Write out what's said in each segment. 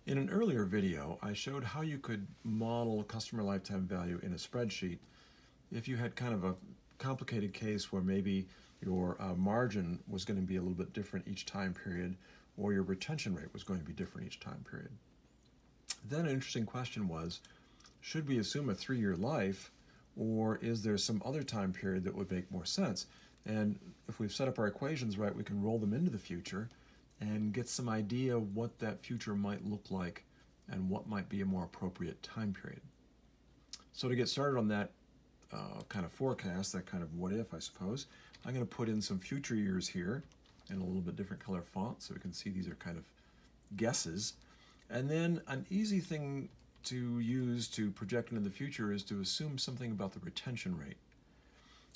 In an earlier video, I showed how you could model customer lifetime value in a spreadsheet if you had kind of a complicated case where maybe your margin was going to be a little bit different each time period, or your retention rate was going to be different each time period. Then an interesting question was, should we assume a 3-year life, or is there some other time period that would make more sense? And if we've set up our equations right, we can roll them into the future and get some idea what that future might look like and what might be a more appropriate time period. So to get started on that kind of forecast, that kind of what if, I suppose, I'm going to put in some future years here in a little bit different color font so we can see these are kind of guesses. And then an easy thing to use to project into the future is to assume something about the retention rate.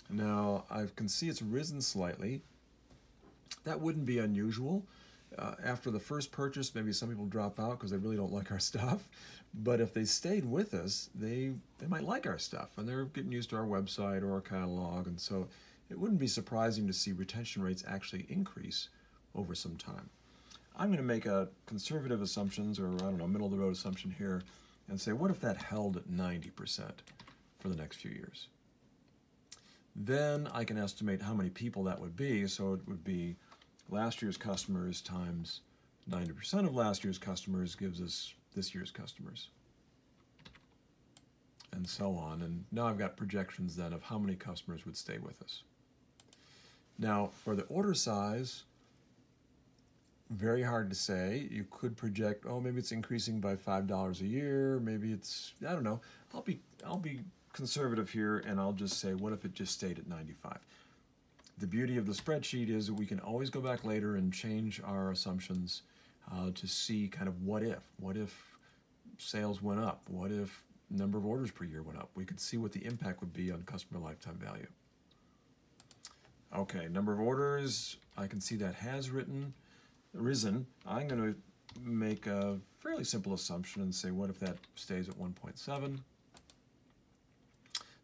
Now, I can see it's risen slightly. That wouldn't be unusual. After the first purchase, maybe some people drop out because they really don't like our stuff. But if they stayed with us, they might like our stuff, and they're getting used to our website or our catalog. And so it wouldn't be surprising to see retention rates actually increase over some time. I'm going to make a conservative assumptions, or I don't know, middle of the road assumption here, and say, what if that held at 90% for the next few years? Then I can estimate how many people that would be. So it would be last year's customers times 90% of last year's customers gives us this year's customers, and so on. And now I've got projections then of how many customers would stay with us. Now, for the order size, very hard to say. You could project, oh, maybe it's increasing by $5 a year. Maybe it's, I don't know. I'll be conservative here, and I'll just say, what if it just stayed at 95? The beauty of the spreadsheet is that we can always go back later and change our assumptions to see kind of what if. What if sales went up? What if number of orders per year went up? We could see what the impact would be on customer lifetime value. Okay, number of orders, I can see that has risen. I'm going to make a fairly simple assumption and say, what if that stays at 1.7?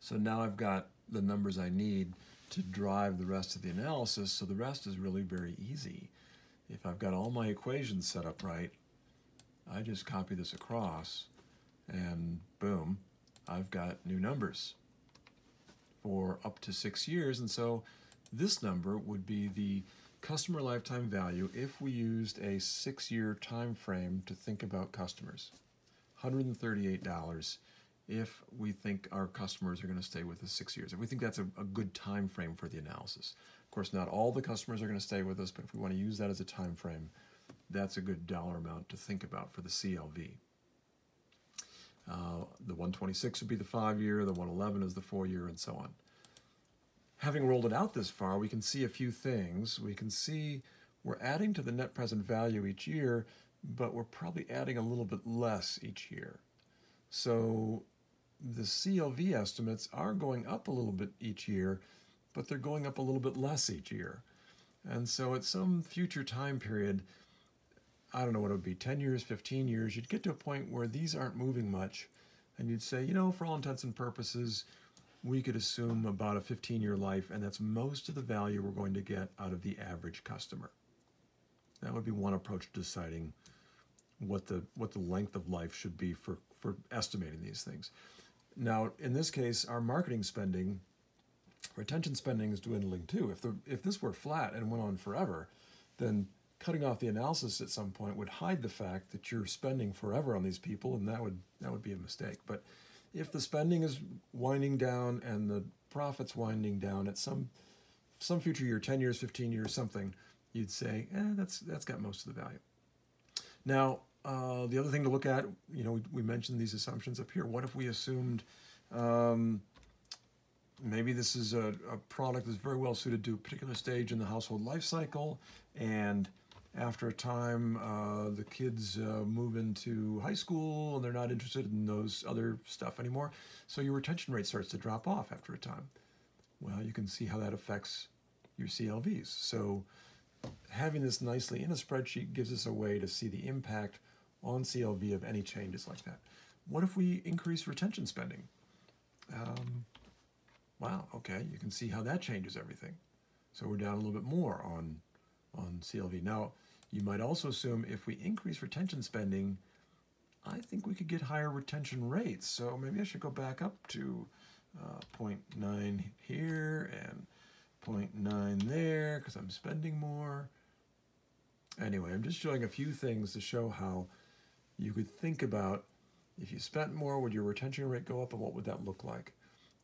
So now I've got the numbers I need to drive the rest of the analysis, so the rest is really very easy. If I've got all my equations set up right, I just copy this across, and boom, I've got new numbers for up to 6 years. And so this number would be the customer lifetime value if we used a 6-year time frame to think about customers. $138 if we think our customers are going to stay with us 6 years. If we think that's a good time frame for the analysis. Of course, not all the customers are going to stay with us, but if we want to use that as a time frame, that's a good dollar amount to think about for the CLV. The 126 would be the 5-year, the 111 is the 4-year, and so on. Having rolled it out this far, we can see a few things. We can see we're adding to the net present value each year, but we're probably adding a little bit less each year. So the CLV estimates are going up a little bit each year, but they're going up a little bit less each year. And so at some future time period, I don't know what it would be, 10 years, 15 years, you'd get to a point where these aren't moving much, and you'd say, you know, for all intents and purposes, we could assume about a 15-year life, and that's most of the value we're going to get out of the average customer. That would be one approach to deciding what the length of life should be for estimating these things. Now, in this case, our marketing spending, retention spending is dwindling too. If this were flat and went on forever, then cutting off the analysis at some point would hide the fact that you're spending forever on these people, and that would be a mistake. But if the spending is winding down and the profit's winding down at some future year, 10 years, 15 years, something, you'd say, that's got most of the value. Now, the other thing to look at, you know, we mentioned these assumptions up here. What if we assumed maybe this is a product that's very well suited to a particular stage in the household life cycle, and after a time, the kids move into high school and they're not interested in those other stuff anymore. So your retention rate starts to drop off after a time. Well, you can see how that affects your CLVs. So having this nicely in a spreadsheet gives us a way to see the impact on CLV of any changes like that. What if we increase retention spending? Wow, okay, you can see how that changes everything. So we're down a little bit more on CLV. Now, you might also assume if we increase retention spending, I think we could get higher retention rates. So maybe I should go back up to 0.9 here and 0.9 there because I'm spending more. Anyway, I'm just showing a few things to show how you could think about if you spent more, would your retention rate go up and what would that look like?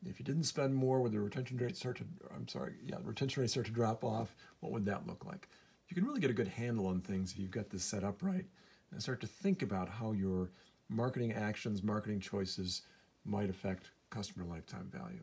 If you didn't spend more, would the retention rate start to drop off? What would that look like? You can really get a good handle on things if you've got this set up right and start to think about how your marketing actions, marketing choices might affect customer lifetime value.